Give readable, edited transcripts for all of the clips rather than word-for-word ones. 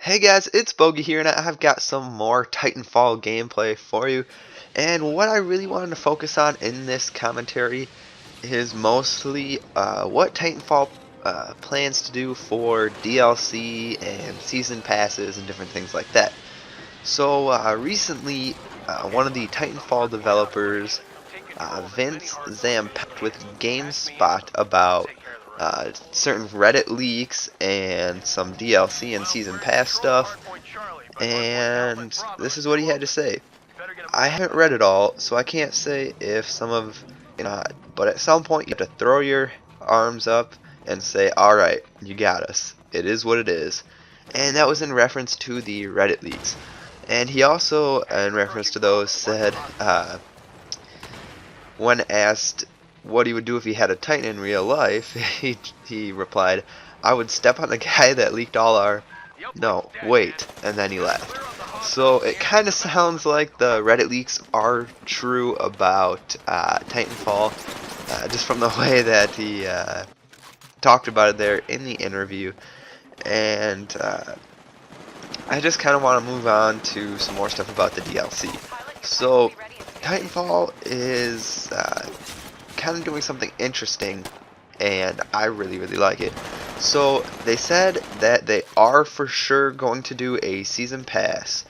Hey guys, it's Bogey here, and I've got some more Titanfall gameplay for you. And what I really wanted to focus on in this commentary is mostly what Titanfall plans to do for DLC and season passes and different things like that. So recently, one of the Titanfall developers, Vince Zamped with GameSpot about certain Reddit leaks and some DLC and season pass stuff, and this is what he had to say. I haven't read it all, so I can't say if some of not, but at some point you have to throw your arms up and say, alright, you got us. It is what it is. And that was in reference to the Reddit leaks. And he also, in reference to those, said, when asked what he would do if he had a Titan in real life, he replied, I would step on the guy that leaked all our... No, wait. And then he laughed. So it kind of sounds like the Reddit leaks are true about Titanfall, just from the way that he talked about it there in the interview. And I just kind of want to move on to some more stuff about the DLC. So Titanfall is kind of doing something interesting, and I really like it. So they said that they are for sure going to do a season pass,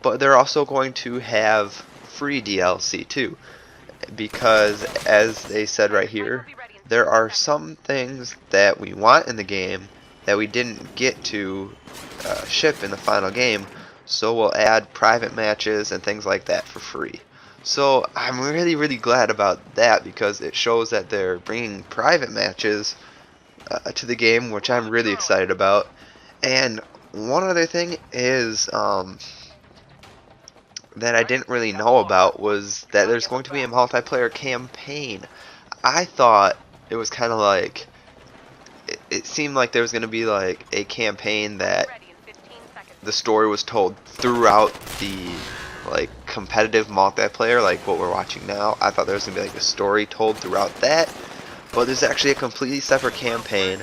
but they're also going to have free DLC too, because as they said right here, there are some things that we want in the game that we didn't get to ship in the final game, so we'll add private matches and things like that for free. So I'm really glad about that, because it shows that they're bringing private matches to the game, which I'm really excited about. And one other thing is that I didn't really know about was that there's going to be a multiplayer campaign. I thought it was kind of like, it seemed like there was going to be like a campaign that the story was told throughout the like competitive multiplayer, like what we're watching now. I thought there was going to be like a story told throughout that, but there's actually a completely separate campaign,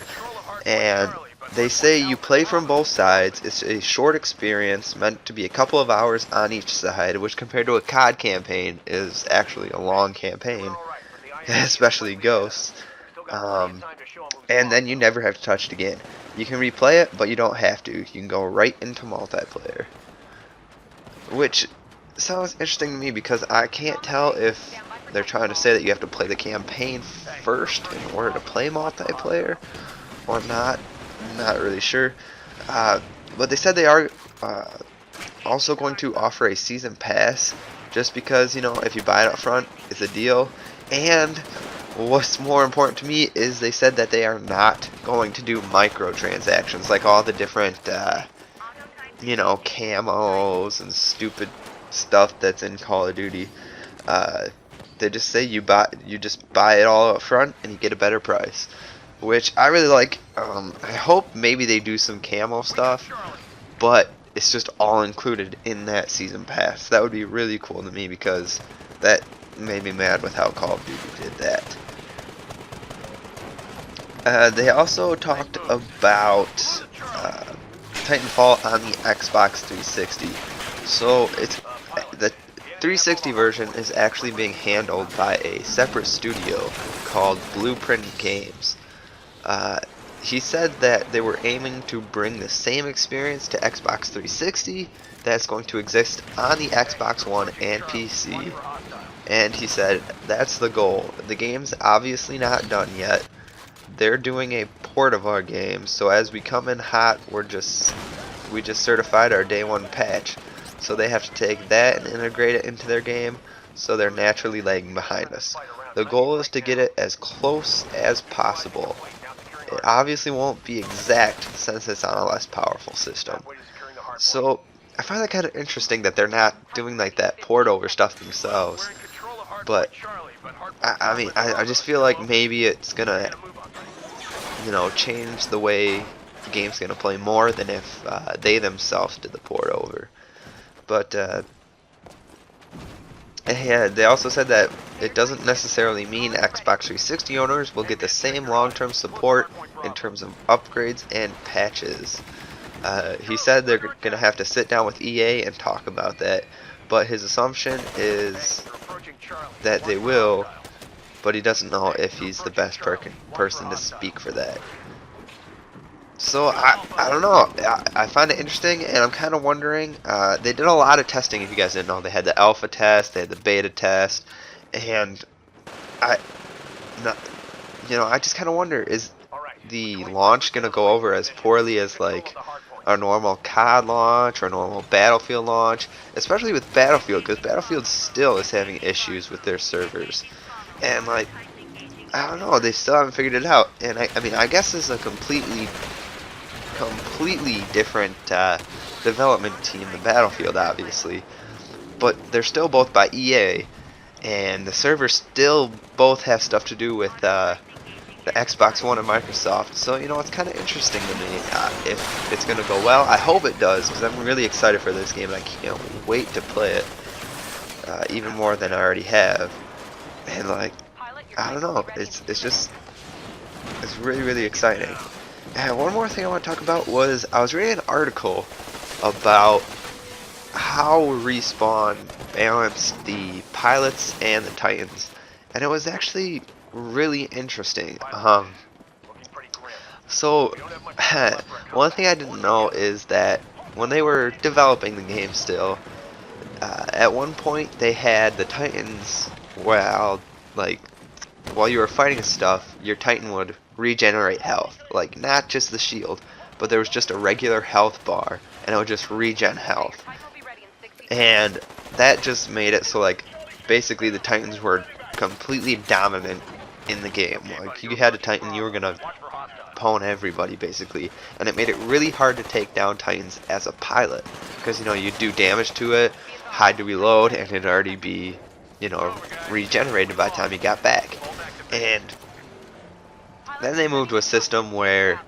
and they say you play from both sides. It's a short experience meant to be a couple of hours on each side, which compared to a COD campaign is actually a long campaign, especially Ghosts. And then you never have to touch it again. You can replay it, but you don't have to. You can go right into multiplayer, which sounds interesting to me, because I can't tell if they're trying to say that you have to play the campaign first in order to play multiplayer or not. I'm not really sure. But they said they are also going to offer a season pass, just because, you know, if you buy it up front, it's a deal. And what's more important to me is they said that they are not going to do microtransactions like all the different you know, camos and stupid stuff that's in Call of Duty. They just say you just buy it all up front and you get a better price, which I really like. I hope maybe they do some camo stuff, but it's just all included in that season pass. That would be really cool to me, because that made me mad with how Call of Duty did that. They also talked about Titanfall on the Xbox 360. So it's the 360 version is actually being handled by a separate studio called Blueprint Games. He said that they were aiming to bring the same experience to Xbox 360 that's going to exist on the Xbox One and PC. And he said that's the goal. The game's obviously not done yet. They're doing a port of our game, so as we come in hot, we just certified our day one patch. So they have to take that and integrate it into their game, so they're naturally lagging behind us. The goal is to get it as close as possible. It obviously won't be exact since it's on a less powerful system. So I find that kind of interesting that they're not doing like that port over stuff themselves. But I mean, I just feel like maybe it's gonna, you know, change the way the game's gonna play more than if they themselves did the port over. But yeah, they also said that it doesn't necessarily mean Xbox 360 owners will get the same long-term support in terms of upgrades and patches. He said they're gonna have to sit down with EA and talk about that, but his assumption is that they will, but he doesn't know if he's the best person to speak for that. So I don't know. I find it interesting, and I'm kind of wondering. They did a lot of testing. If you guys didn't know, they had the alpha test, they had the beta test, and I, not, I just kind of wonder: is the launch gonna go over as poorly as like a normal COD launch or a normal Battlefield launch? Especially with Battlefield, because Battlefield still is having issues with their servers, and like I don't know, they still haven't figured it out. And I mean, I guess this is a completely different development team than Battlefield, obviously, but they're still both by EA, and the servers still both have stuff to do with the Xbox One and Microsoft. So it's kind of interesting to me if it's gonna go well. I hope it does, because I'm really excited for this game and I can't wait to play it even more than I already have. And like, I don't know, it's really exciting. And one more thing I want to talk about was I was reading an article about how Respawn balanced the pilots and the Titans, and it was actually really interesting. So one thing I didn't know is that when they were developing the game still, at one point they had the Titans while you were fighting stuff, your Titan would regenerate health. Like, not just the shield, but there was just a regular health bar, and it would just regen health. And that just made it so, like, basically the Titans were completely dominant in the game. Like, you had a Titan, you were gonna pwn everybody, basically. And it made it really hard to take down Titans as a pilot. Because, you'd do damage to it, hide to reload, and it'd already be, regenerated by the time you got back. And then they moved to a system where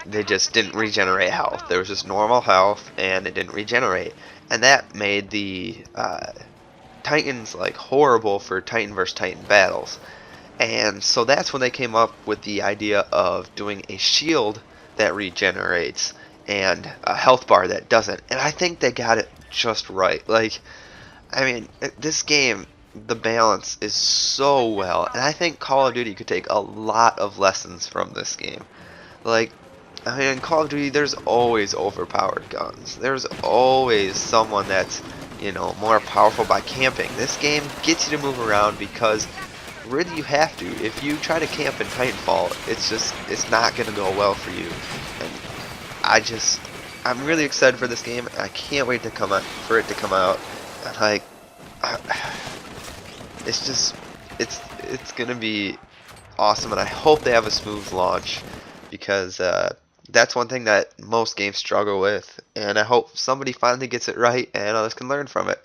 they just didn't regenerate health. There was just normal health, and it didn't regenerate. And that made the Titans like horrible for Titan versus Titan battles. And so that's when they came up with the idea of doing a shield that regenerates and a health bar that doesn't. And I think they got it just right. Like, I mean, this game, the balance is so well, and I think Call of Duty could take a lot of lessons from this game. Like, I mean, in Call of Duty, there's always overpowered guns. There's always someone that's, more powerful by camping. This game gets you to move around because really you have to. If you try to camp in Titanfall, it's not gonna go well for you. And I'm really excited for this game. I can't wait for it to come out. And like, it's gonna be awesome, and I hope they have a smooth launch, because that's one thing that most games struggle with, and I hope somebody finally gets it right and others can learn from it.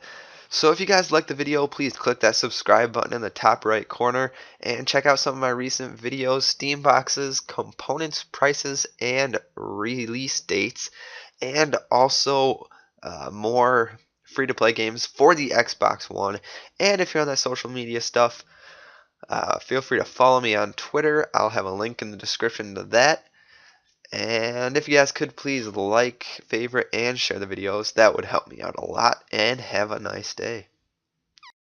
So if you guys liked the video, please click that subscribe button in the top right corner and check out some of my recent videos, Steam boxes, components, prices, and release dates, and also more free-to-play games for the Xbox One. And if you're on that social media stuff, feel free to follow me on Twitter. I'll have a link in the description to that. And if you guys could please like, favorite, and share the videos, that would help me out a lot. And have a nice day.